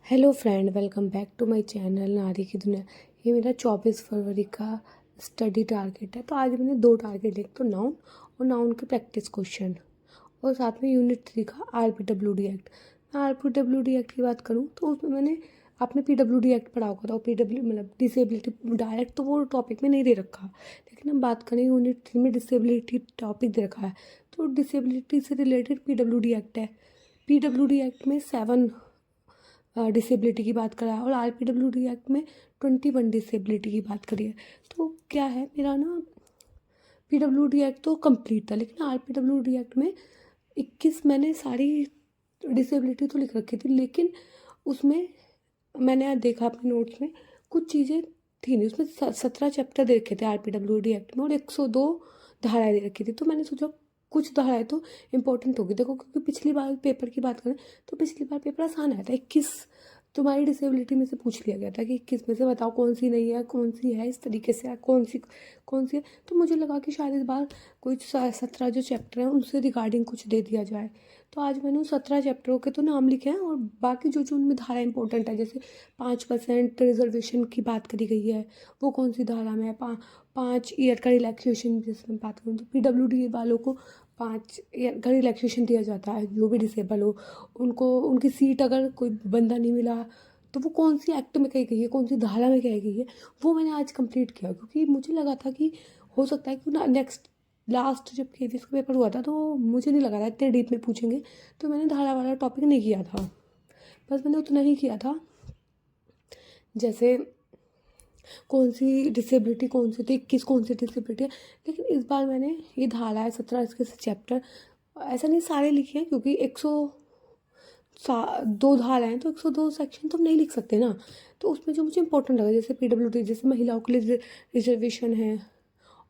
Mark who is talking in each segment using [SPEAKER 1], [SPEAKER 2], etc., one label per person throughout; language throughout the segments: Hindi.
[SPEAKER 1] Hello friend, welcome back to my channel नारी की दुनिया। ये मेरा 24 फरवरी का स्टडी टारगेट है। तो आज मैंने दो टारगेट, एक तो नाउन और नाउन के प्रैक्टिस क्वेश्चन और साथ में यूनिट 3 का आरपीडब्ल्यूडी एक्ट। मैं आरपीडब्ल्यूडी एक्ट की बात करूँ तो उसमें मैंने आपने पीडब्ल्यूडी एक्ट पढ़ा होगा, तो पीडब्ल्यू मतलब डिसेबिलिटी डायरेक्ट तो वो टॉपिक में नहीं दे रखा, लेकिन हम बात करें यूनिट 3 में डिसेबिलिटी टॉपिक दे रखा है। तो डिसेबिलिटी से रिलेटेड पीडब्ल्यूडी एक्ट है। पीडब्ल्यूडी एक्ट में 7 डिसेबिलिटी की बात करा है और आरपीडब्ल्यूडी एक्ट में 21 डिसेबिलिटी की बात करी है। तो क्या है, मेरा ना पीडब्ल्यूडी एक्ट तो कंप्लीट था, लेकिन आरपीडब्ल्यूडी एक्ट में 21 मैंने सारी डिसेबिलिटी तो लिख रखी थी, लेकिन उसमें मैंने आज देखा अपने नोट्स में कुछ चीज़ें थी नहीं उसमें। 17 चैप्टर दे रखे थे आरपीडब्ल्यूडी एक्ट में और 102 धाराएं दे रखी थी। तो मैंने सोचा कुछ धाराएं तो इंपॉर्टेंट होगी। देखो, क्योंकि पिछली बार पेपर की बात करें तो पिछली बार पेपर आसान आया था। 21 तुम्हारी डिसेबिलिटी में से पूछ लिया गया था कि 21 में से बताओ कौन सी नहीं है, कौन सी है, इस तरीके से कौन सी है। तो मुझे लगा कि शायद इस बार कुछ 17 जो चैप्टर हैं उनसे रिगार्डिंग कुछ दे दिया जाए। तो आज मैंने उन 17 चैप्टरों के तो नाम लिखे हैं और बाकी जो जो उनमें धारा इंपॉर्टेंट है, जैसे 5% रिजर्वेशन की बात करी गई है, वो कौन सी धारा में है। 5 ईयर का रिलैक्सेशन, जैसे मैं बात करूँ तो पीडब्ल्यूडी वालों को 5 ईयर का रिलैक्सेशन दिया जाता है। जो भी डिसेबल हो उनको उनकी सीट अगर कोई बंदा नहीं मिला तो वो कौन सी एक्ट में कही गई है, कौन सी धारा में कही गई है, वो मैंने आज कंप्लीट किया। क्योंकि मुझे लगा था कि हो सकता है कि ना नेक्स्ट लास्ट जब केवीएस का पेपर हुआ था तो मुझे नहीं लगा था इतने डीप में पूछेंगे, तो मैंने धारा वाला टॉपिक नहीं किया था। बस मैंने उतना ही किया था, जैसे कौन सी डिसेबिलिटी कौन सी थी, 21 कौन सी डिसेबिलिटी है। लेकिन इस बार मैंने ये धारा है 17 इसके चैप्टर ऐसा नहीं सारे लिखे हैं, क्योंकि 102 धारा हैं तो 102 सेक्शन तो हम नहीं लिख सकते ना। तो उसमें जो मुझे इंपॉर्टेंट लगा, जैसे पीडब्ल्यूडी, जैसे महिलाओं के लिए रिजर्वेशन है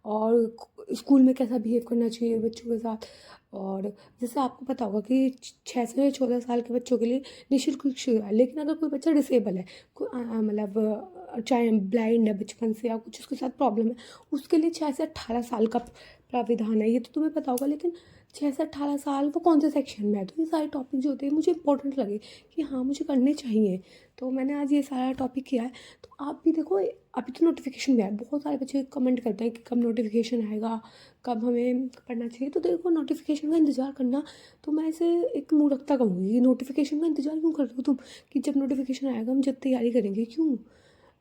[SPEAKER 1] और स्कूल में कैसा बिहेव करना चाहिए बच्चों के साथ। और जैसे आपको पता होगा कि 6 से 14 साल के बच्चों के लिए निःशुल्क शिक्षा है, लेकिन अगर कोई बच्चा डिसेबल है, कोई मतलब चाहे ब्लाइंड है बचपन से या कुछ उसके साथ प्रॉब्लम है, उसके लिए 6 से 18 साल का प्राविधान है। ये तो तुम्हें पता होगा, लेकिन 6 से 18 साल वो कौन से सेक्शन में है। तो ये सारे टॉपिक जो होते हैं मुझे इंपॉर्टेंट लगे कि हाँ मुझे करने चाहिए, तो मैंने आज ये सारा टॉपिक किया है। तो आप भी देखो, अभी तो नोटिफिकेशन भी आया, बहुत सारे बच्चे कमेंट करते हैं कि कब नोटिफिकेशन आएगा, कब हमें पढ़ना चाहिए। तो देखो, नोटिफिकेशन का इंतज़ार करना, तो मैं इसे एक मूर्खता कहूँगी कि नोटिफिकेशन का इंतज़ार क्यों कर रहे हो तुम, कि जब नोटिफिकेशन आएगा हम जब तैयारी करेंगे। क्यों,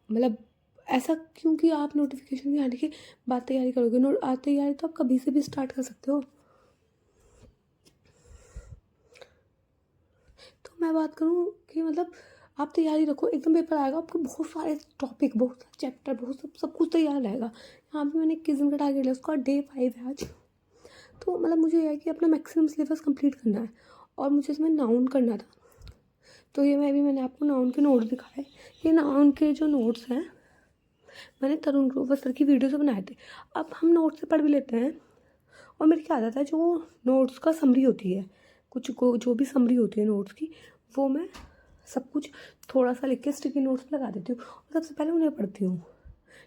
[SPEAKER 1] मतलब ऐसा क्यों कि आप नोटिफिकेशन के आने के बाद तैयारी करोगे। आज तैयारी तो आप कभी से भी स्टार्ट कर सकते हो। तो मैं बात करूँ कि मतलब आप तैयारी रखो, एकदम पेपर आएगा आपको बहुत सारे टॉपिक, बहुत सारे चैप्टर, बहुत सब कुछ तैयार रहेगा। यहाँ पे मैंने 21 दिन का टारगेट लिया, उसका डे 5 है आज। तो मतलब मुझे यह है कि अपना मैक्सिमम सिलेबस कंप्लीट करना है और मुझे इसमें नाउन करना था। तो ये मैंने आपको नाउन के नोट्स दिखाए। ये नाउन के जो नोट्स हैं मैंने तरुण ग्रोवर सर की वीडियो से बनाए थे। अब हम नोट्स से पढ़ भी लेते हैं और मेरी क्या आदत है, जो नोट्स का समरी होती है, कुछ को जो भी समरी होती है नोट्स की, वो मैं सब कुछ थोड़ा सा लिख के स्टिकी नोट्स पर लगा देती हूँ और सबसे पहले उन्हें पढ़ती हूँ।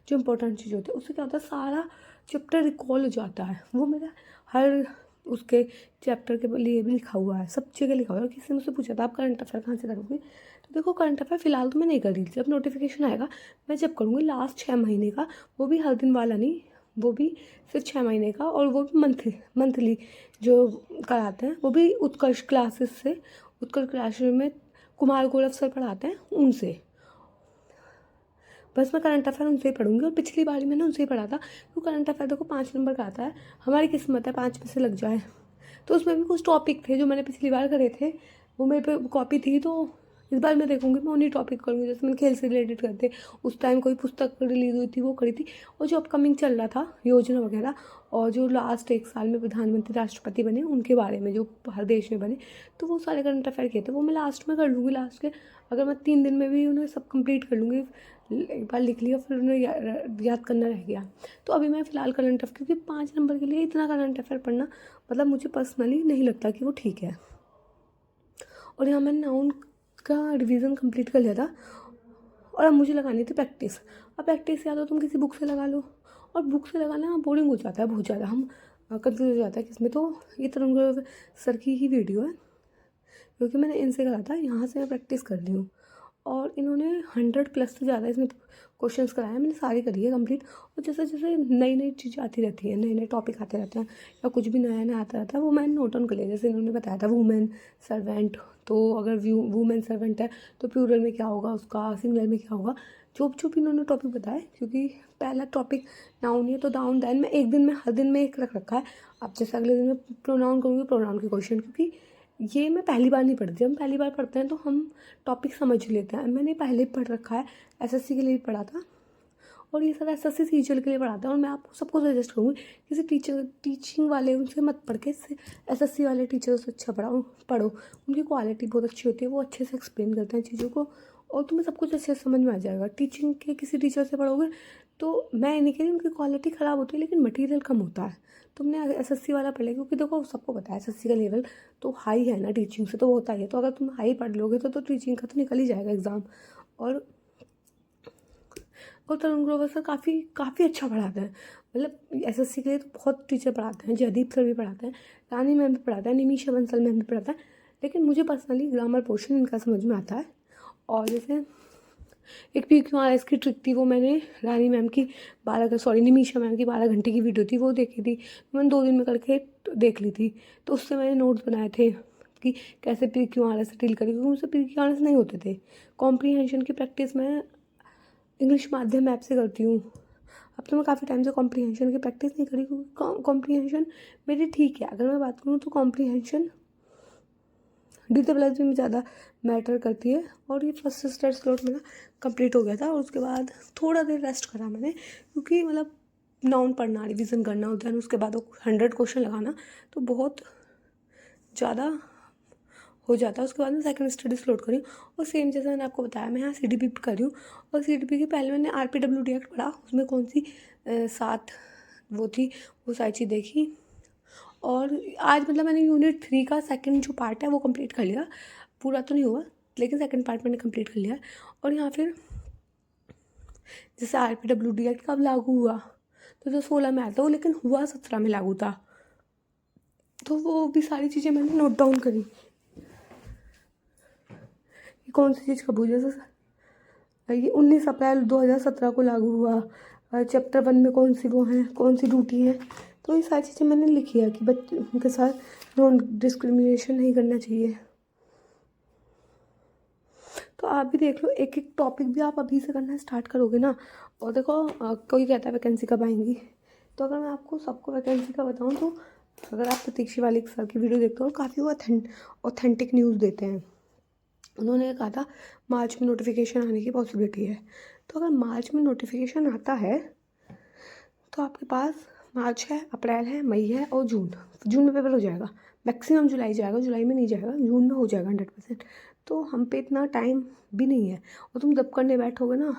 [SPEAKER 1] जो इंपॉर्टेंट चीज़ होती है उससे क्या होता है, सारा चैप्टर रिकॉल हो जाता है। वो मेरा हर उसके चैप्टर के लिए भी लिखा हुआ है, सब जगह लिखा हुआ है। किसी ने मुझसे पूछा था आप करंट अफेयर कहाँ से करोगे, तो देखो करंट अफेयर फ़िलहाल तो मैं नहीं कर रही थी। जब नोटिफिकेशन आएगा मैं जब करूँगी लास्ट 6 महीने का, वो भी हर दिन वाला नहीं, वो भी सिर्फ 6 महीने का, और वो भी मंथली जो कराते हैं, वो भी उत्कर्ष क्लासेस से, उत्कर्ष क्लासेस में कुमार गौरव सर पढ़ाते हैं उनसे। बस मैं करंट अफेयर उनसे ही पढ़ूंगी। और पिछली बार मैंने उनसे ही पढ़ा था, क्योंकि करंट अफेयर देखो 5 नंबर का आता है, हमारी किस्मत है 5 में से लग जाए। तो उसमें भी कुछ टॉपिक थे जो मैंने पिछली बार करे थे, वो मेरे पे कॉपी थी। तो इस बार मैं देखूंगी, मैं उन्हीं टॉपिक करूँगी जैसे मैंने खेल से रिलेटेड करते। उस टाइम कोई पुस्तक रिलीज हुई थी वो करी थी, और जो अपकमिंग चल रहा था योजना वगैरह, और जो लास्ट 1 साल में प्रधानमंत्री राष्ट्रपति बने उनके बारे में, जो हर देश में बने, तो वो सारे करंट अफेयर किए थे, वो मैं लास्ट में कर लूँगी। लास्ट के अगर मैं 3 दिन में भी उन्हें सब कंप्लीट कर लूँगी, एक बार लिख लिया फिर उन्हें याद करना रह गया। तो अभी मैं फ़िलहाल करंट अफेयर, क्योंकि 5 नंबर के लिए इतना करंट अफेयर पढ़ना मतलब मुझे पर्सनली नहीं लगता कि वो ठीक है। और यहाँ मैंने नाउन का रिवीजन कंप्लीट कर लिया था और अब मुझे लगानी थी प्रैक्टिस। अब प्रैक्टिस या तो तुम किसी बुक से लगा लो, और बुक से लगाना बोरिंग हो जाता है बहुत ज़्यादा, हम कंफ्यूज हो जाता है किसमें। तो ये तरुण सर की ही वीडियो है, क्योंकि मैंने इनसे करा था, यहाँ से मैं प्रैक्टिस कर ली हूँ। और इन्होंने 100+ से ज़्यादा इसमें क्वेश्चंस कराए, मैंने सारी करी है कंप्लीट। और जैसे जैसे नई नई चीज़ें आती रहती हैं, नए नए टॉपिक आते रहते हैं या कुछ भी नया नया आता रहता है, वो मैंने नोट डाउन कर लिया। जैसे इन्होंने बताया था वुमेन सर्वेंट, तो अगर वुमेन सर्वेंट है तो प्लूरल में क्या होगा उसका, सिंगुलर में क्या होगा, जो भी इन्होंने टॉपिक बताए। क्योंकि पहला टॉपिक नाउन है तो नाउन देन मैं एक दिन में, हर दिन में एक रख रखा है। अब जैसे अगले दिन मैं प्रोनाउन करूँगी, प्रोनाउन के क्वेश्चन, क्योंकि ये मैं पहली बार नहीं पढ़ती। हम पहली बार पढ़ते हैं तो हम टॉपिक समझ लेते हैं। मैंने पहले पढ़ रखा है, एसएससी के लिए भी पढ़ा था, और ये सारा एसएससी टीचर के लिए पढ़ाता है। और मैं आपको सबको सजेस्ट करूँगी किसी टीचिंग वाले उनसे मत पढ़ के एसएससी वाले टीचर से अच्छा पढ़ो। उनकी क्वालिटी बहुत अच्छी होती है, वो अच्छे से एक्सप्लेन करते हैं चीज़ों को, और तुम्हें सब कुछ अच्छे से समझ में आ जाएगा। टीचिंग के किसी टीचर से पढ़ोगे तो मैं ये नहीं कह रही उनकी क्वालिटी ख़राब होती है, लेकिन मटेरियल कम होता है। तुमने एसएससी वाला पढ़ लिया, क्योंकि देखो सबको पता है एसएससी का लेवल तो हाई है ना, टीचिंग से तो होता ही है। तो अगर तुम हाई पढ़ लोगे तो टीचिंग का तो निकल ही जाएगा एग्ज़ाम। और तरुण ग्रोवर सर काफ़ी अच्छा पढ़ाते हैं। मतलब एसएससी के लिए तो बहुत टीचर पढ़ाते हैं, जयदीप सर भी पढ़ाते हैं, रानी मैम भी पढ़ाते हैं, निमिषा बंसल मैम भी पढ़ाते हैं। लेकिन मुझे पर्सनली ग्रामर पोर्शन इनका समझ में आता है। और जैसे एक PQRS की ट्रिक थी, वो मैंने रानी मैम की निमिषा मैम की 12 घंटे की वीडियो थी, वो देखी थी। मैंने 2 दिन में करके देख ली थी। तो उससे मैंने नोट्स बनाए थे कि कैसे PQRS से डील करी, क्योंकि मुझसे PQRS नहीं होते थे। कॉम्प्रीहेंशन की प्रैक्टिस मैं इंग्लिश माध्यम ऐप से करती हूँ। अब तो मैं काफ़ी टाइम से कॉम्प्रीहेंशन की प्रैक्टिस नहीं करी, क्योंकि कॉम्प्रीहेंशन मेरी ठीक है। अगर मैं बात करूँ तो कॉम्प्रीहेंशन DSSB में ज़्यादा मैटर करती है। और ये फर्स्ट स्टेट स्लॉट मेरा कंप्लीट हो गया था, और उसके बाद थोड़ा देर रेस्ट करा मैंने, क्योंकि मतलब नाउन पढ़ना, रिवीजन करना होता है, उसके बाद 100 क्वेश्चन लगाना तो बहुत ज़्यादा हो जाता है। उसके बाद मैं सेकंड स्टडी स्लॉट करी, और सेम जैसे मैंने आपको बताया मैं यहाँ CDP कर रही हूँ। और CDP के पहले मैंने RPWD एक्ट पढ़ा, उसमें कौन सी 7 वो थी, वो सारी चीज़ देखी। और आज मतलब मैंने यूनिट 3 का सेकंड जो पार्ट है वो कंप्लीट कर लिया। पूरा तो नहीं हुआ, लेकिन सेकंड पार्ट मैंने कंप्लीट कर लिया। और यहाँ फिर जैसे RPWD एक्ट कब लागू हुआ, तो जो 16 में आया था वो, लेकिन हुआ 17 में लागू था। तो वो भी सारी चीज़ें मैंने नोट डाउन करी, कौन सी चीज़ कब हुई। जैसे ये 19 अप्रैल 2017 को लागू हुआ। चैप्टर 1 में कौन सी वो हैं, कौन सी ड्यूटी है। तो ये सारी चीज़ें मैंने लिखी है कि बच्चों के साथ नॉन डिस्क्रिमिनेशन नहीं करना चाहिए। तो आप भी देख लो, एक एक टॉपिक भी आप अभी से करना स्टार्ट करोगे ना। और देखो कोई कहता है वैकेंसी कब आएंगी, तो अगर मैं आपको सबको वैकेंसी का बताऊँ तो अगर आप प्रतीक शिवालिक सर की वीडियो देखते हो, काफ़ी वो ऑथेंटिक न्यूज़ देते हैं। उन्होंने कहा था मार्च में नोटिफिकेशन आने की पॉसिबिलिटी है। तो अगर मार्च में नोटिफिकेशन आता है तो आपके पास मार्च है, अप्रैल है, मई है, और जून में पेपर हो जाएगा। मैक्सिमम जुलाई जाएगा, जुलाई में नहीं जाएगा, जून में हो जाएगा 100%। तो हम पे इतना टाइम भी नहीं है। और तुम जब करने बैठोगे ना,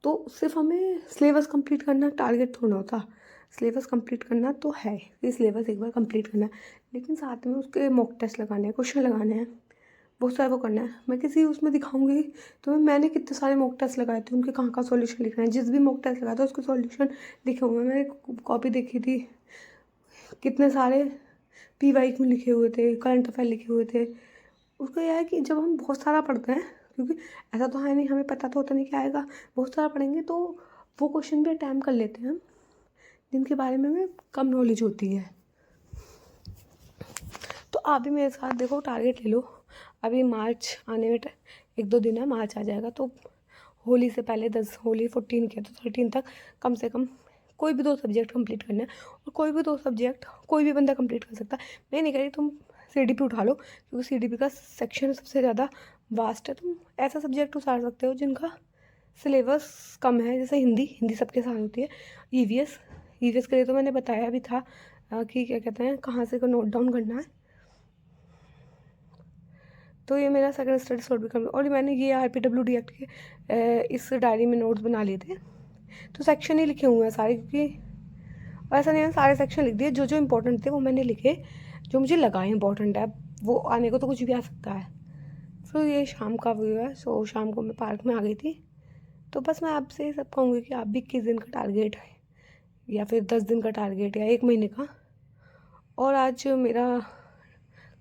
[SPEAKER 1] तो सिर्फ हमें सिलेबस कंप्लीट करना टारगेट थोड़ा होता। सिलेबस कंप्लीट करना तो है, ये सिलेबस एक बार कंप्लीट करना है, लेकिन साथ में उसके मॉक टेस्ट लगाने हैं, क्वेश्चन लगाने हैं, बहुत सारा वो करना है। मैं किसी उसमें दिखाऊंगी तो मैंने कितने सारे मॉक टेस्ट लगाए थे, उनके कहाँ का सॉल्यूशन लिखना है। जिस भी मॉक टेस्ट लगाया था उसके सॉल्यूशन लिखे हुए हैं। मैंने कॉपी देखी थी, कितने सारे PY लिखे हुए थे, करंट अफेयर लिखे हुए थे। उसका यह है कि जब हम बहुत सारा पढ़ते हैं, क्योंकि ऐसा तो है नहीं हमें पता तो होता नहीं क्या आएगा, बहुत सारा पढ़ेंगे तो वो क्वेश्चन भी अटैम्प्ट कर लेते हैं जिनके बारे में हमें कम नॉलेज होती है। तो आप भी मेरे साथ देखो, टारगेट ले लो। अभी मार्च आने में 1-2 दिन है, मार्च आ जाएगा। तो होली से पहले होली 14 की है तो 13 तक कम से कम कोई भी 2 सब्जेक्ट कंप्लीट करना है। और कोई भी 2 सब्जेक्ट कोई भी बंदा कंप्लीट कर सकता है। मैं नहीं कह रही तुम CDP उठा लो, क्योंकि CDP का सेक्शन सबसे ज़्यादा वास्ट है। तुम ऐसा सब्जेक्ट उतार सकते हो जिनका सिलेबस कम है, जैसे हिंदी सबके साथ होती है। EVS के लिए तो मैंने बताया भी था कि क्या कहते हैं, कहाँ से को नोट डाउन करना है। तो ये मेरा सेकंड स्टडी स्लॉट भी कम। और मैंने ये RPWD एक्ट के इस डायरी में नोट्स बना लिए थे, तो सेक्शन ही लिखे हुए हैं सारे, क्योंकि ऐसा नहीं है सारे सेक्शन लिख दिए। जो जो इम्पोर्टेंट थे वो मैंने लिखे, जो मुझे लगा इम्पोर्टेंट है। वो आने को तो कुछ भी आ सकता है। फिर ये शाम का व्यू है, सो शाम को मैं पार्क में आ गई थी। तो बस मैं आपसे सब कहूँगी कि आप भी 21 दिन का टारगेट या फिर 10 दिन का टारगेट या 1 महीने का। और आज मेरा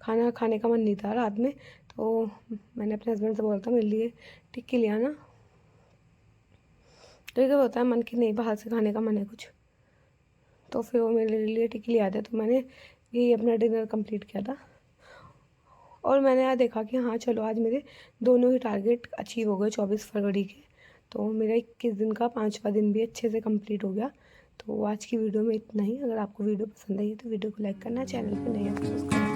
[SPEAKER 1] खाना खाने का मन नहीं था रात में, तो मैंने अपने हस्बैंड से बोला था मेरे लिए टिक्की ले आना। तो क्या होता है मन की नहीं, बाहर से खाने का मन है कुछ, तो फिर वो मेरे लिए टिक्की ले आते। तो मैंने यही अपना डिनर कंप्लीट किया था और मैंने यहाँ देखा कि हाँ चलो आज मेरे दोनों ही टारगेट अचीव हो गए 24 फरवरी के। तो मेरा 21 दिन का 5वां दिन भी अच्छे से कंप्लीट हो गया। तो आज की वीडियो में इतना ही। अगर आपको वीडियो पसंद आई है तो वीडियो को लाइक करना, चैनल पर नए हैं तो सब्सक्राइब